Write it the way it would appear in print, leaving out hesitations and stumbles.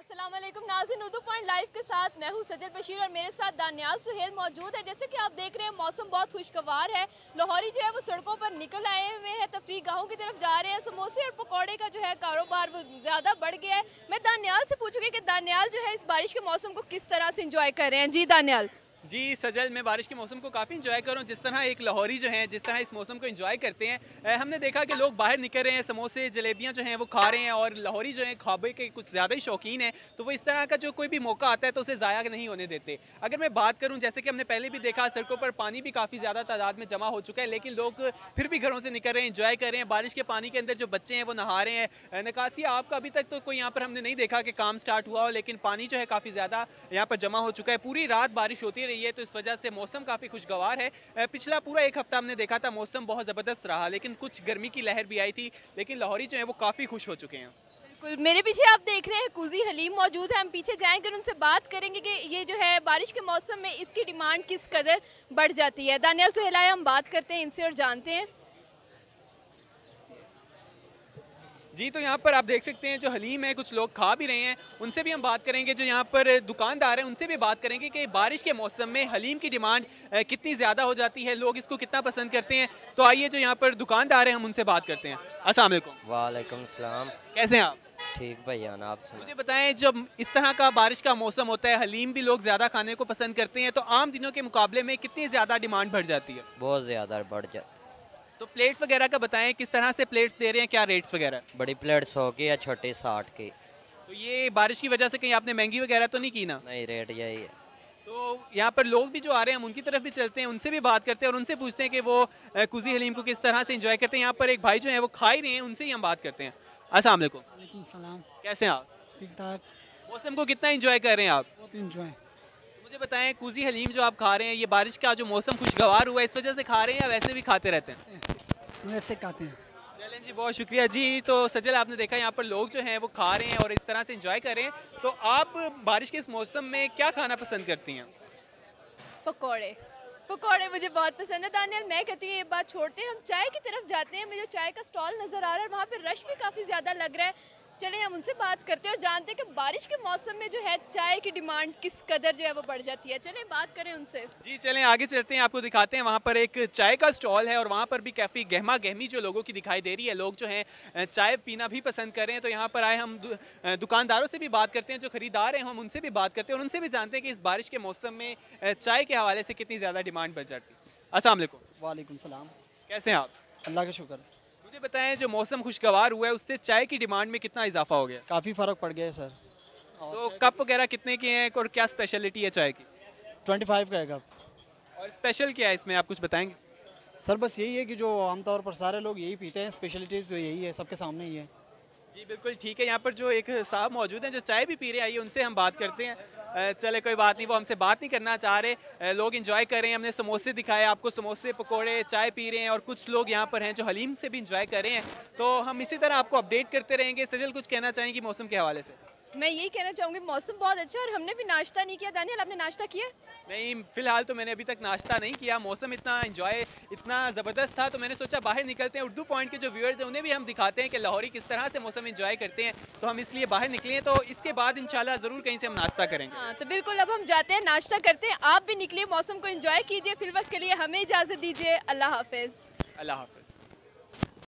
अस्सलाम वालेकुम नाज़रीन, उर्दू पॉइंट लाइव के साथ मैं हूँ सजल बशीर और मेरे साथ दानियाल सुहेल मौजूद है। जैसे कि आप देख रहे हैं मौसम बहुत खुशगवार है। लाहौरी जो है वो सड़कों पर निकल आए हुए हैं, तफरीह गाहों की तरफ जा रहे हैं। समोसे और पकौड़े का जो है कारोबार वो ज़्यादा बढ़ गया है। मैं दानियाल से पूछूंगी कि दानियाल जो है इस बारिश के मौसम को किस तरह से इंजॉय कर रहे हैं। जी दानियाल। जी सजल, मैं बारिश के मौसम को काफ़ी इंजॉय कर रहा हूँ। जिस तरह एक लाहौरी जो हैं जिस तरह इस मौसम को इंजॉय करते हैं, हमने देखा कि लोग बाहर निकल रहे हैं, समोसे जलेबियाँ जो हैं वो खा रहे हैं और लाहौरी जो हैं खाबे के कुछ ज़्यादा ही शौकीन है, तो वो इस तरह का जो कोई भी मौका आता है तो उसे ज़ाया नहीं होने देते। अगर मैं बात करूँ, जैसे कि हमने पहले भी देखा सड़कों पर पानी भी काफ़ी ज़्यादा तादाद में जमा हो चुका है, लेकिन लोग फिर भी घरों से निकल रहे हैं, इंजॉय कर रहे हैं। बारिश के पानी के अंदर जो बच्चे हैं वो नहा रहे हैं। निकासी आपका अभी तक तो कोई यहाँ पर हमने नहीं देखा कि काम स्टार्ट हुआ हो, लेकिन पानी जो है काफ़ी ज़्यादा यहाँ पर जमा हो चुका है। पूरी रात बारिश होती रही है, तो इस वजह से मौसम काफ़ी खुशगवार है। पिछला पूरा एक हफ्ता हमने देखा था मौसम बहुत ज़बरदस्त रहा, लेकिन कुछ गर्मी की लहर भी आई थी, लेकिन लाहौरी जो है वो काफ़ी खुश हो चुके हैं। बिल्कुल, मेरे पीछे आप देख रहे हैं कुजी हलीम मौजूद है। हम पीछे जाएंगे और उनसे बात करेंगे कि ये जो है बारिश के मौसम में इसकी डिमांड किस कदर बढ़ जाती है। दानियाल सुहेल, हम बात करते हैं इनसे और जानते हैं। जी, तो यहाँ पर आप देख सकते हैं जो हलीम है, कुछ लोग खा भी रहे हैं, उनसे भी हम बात करेंगे। जो यहाँ पर दुकानदार हैं उनसे भी बात करेंगे कि बारिश के मौसम में हलीम की डिमांड कितनी ज़्यादा हो जाती है, लोग इसको कितना पसंद करते हैं। तो आइए जो यहाँ पर दुकानदार हैं हम उनसे बात करते हैं। अस्सलाम वालेकुम। वालेकुम सलाम। कैसे हैं आप? ठीक भैया ना, आप मुझे बताएं, जब इस तरह का बारिश का मौसम होता है, हलीम भी लोग ज़्यादा खाने को पसंद करते हैं, तो आम दिनों के मुकाबले में कितनी ज़्यादा डिमांड बढ़ जाती है? बहुत ज़्यादा बढ़ जाती। तो प्लेट्स वगैरह का बताएं, किस तरह से प्लेट्स दे रहे हैं, क्या रेट्स वगैरह? बड़ी प्लेट 100 की या छोटी 60 की। तो ये बारिश की वजह से कहीं आपने महंगी वगैरह तो नहीं की ना? नहीं, रेट यही है। तो यहाँ पर लोग भी जो आ रहे हैं हम उनकी तरफ भी चलते हैं, उनसे भी बात करते हैं और उनसे पूछते हैं कि वो कुजी हलीम को किस तरह से एंजॉय करते हैं। यहाँ पर एक भाई जो है वो खा ही रहे हैं, उनसे ही हम बात करते हैं। अस्सलाम वालेकुम। वालेकुम सलाम। कैसे हैं आप? ठीक ठाक। मौसम को कितना एंजॉय कर रहे हैं आप? बहुत इंजॉय। मुझे बताएं, कुजी हलीम जो आप खा रहे हैं, ये बारिश का जो मौसम खुशगवार हुआ है इस वजह से खा रहे हैं या वैसे भी खाते रहते हैं? वैसे खाते हैं। चलें जी, बहुत शुक्रिया जी। तो सजल, आपने देखा यहाँ पर लोग जो हैं वो खा रहे हैं और इस तरह से एंजॉय कर रहे हैं। तो आप बारिश के इस मौसम में क्या खाना पसंद करती हैं? पकौड़े। पकौड़े मुझे बहुत पसंद है। दानियाल, मैं कहती हूँ ये बात छोड़ते हैं, हम चाय की तरफ जाते हैं। मुझे चाय का स्टॉल नज़र आ रहा है, वहाँ पे रश भी काफ़ी ज़्यादा लग रहा है। चलिए हम उनसे बात करते हैं और जानते हैं कि बारिश के मौसम में जो है चाय की डिमांड किस कदर जो है वो बढ़ जाती है। चलिए बात करें उनसे। जी चलें, आगे चलते हैं, आपको दिखाते हैं। वहाँ पर एक चाय का स्टॉल है और वहाँ पर भी काफ़ी गहमा गहमी जो लोगों की दिखाई दे रही है। लोग जो हैं चाय पीना भी पसंद कर रहे हैं। तो यहाँ पर आए हम दुकानदारों से भी बात करते हैं, जो खरीदार हैं हम उनसे भी बात करते हैं और उनसे भी जानते हैं कि इस बारिश के मौसम में चाय के हवाले से कितनी ज़्यादा डिमांड बढ़ जाती है। अस्सलाम वालेकुम। वालेकुम सलाम। कैसे हैं आप? अल्लाह का शुक्र। मुझे बताएं, जो मौसम खुशगवार हुआ है उससे चाय की डिमांड में कितना इजाफा हो गया? काफ़ी फ़र्क पड़ गया है सर। तो कप वगैरह कितने के हैं और क्या स्पेशलिटी है चाय की? 25 का है कप। और स्पेशल क्या है इसमें, आप कुछ बताएंगे? सर बस यही है कि जो आमतौर पर सारे लोग यही पीते हैं, स्पेशलिटीज़ जो यही है, सबके सामने ही है। जी बिल्कुल ठीक है। यहाँ पर जो एक साहब मौजूद हैं जो चाय भी पी रहे हैं, आइए उनसे हम बात करते हैं। चले कोई बात नहीं, वो हमसे बात नहीं करना चाह रहे। लोग एंजॉय कर रहे हैं, हमने समोसे दिखाए आपको, समोसे पकोड़े चाय पी रहे हैं और कुछ लोग यहाँ पर हैं जो हलीम से भी एंजॉय कर रहे हैं। तो हम इसी तरह आपको अपडेट करते रहेंगे। सजल, कुछ कहना चाहेंगी मौसम के हवाले से? मैं यही कहना चाहूँगी मौसम बहुत अच्छा है और हमने भी नाश्ता नहीं किया। दानियाल, आपने नाश्ता किया? नहीं, फिलहाल तो मैंने अभी तक नाश्ता नहीं किया। मौसम इतना ज़बरदस्त था तो मैंने सोचा बाहर निकलते हैं। उर्दू पॉइंट के जो व्यूअर्स हैं उन्हें भी हम दिखाते हैं कि लाहौरी किस तरह से मौसम एंजॉय करते हैं। तो हम इसलिए बाहर निकले हैं, तो इसके बाद इंशाल्लाह ज़रूर कहीं से हम नाश्ता करेंगे। हाँ, तो बिल्कुल अब हम जाते हैं, नाश्ता करते हैं। आप भी निकलिए, मौसम को एंजॉय कीजिए। फिल वक्त के लिए हमें इजाज़त दीजिए। अल्लाह हाफिज़। अल्लाह हाफ़िज़।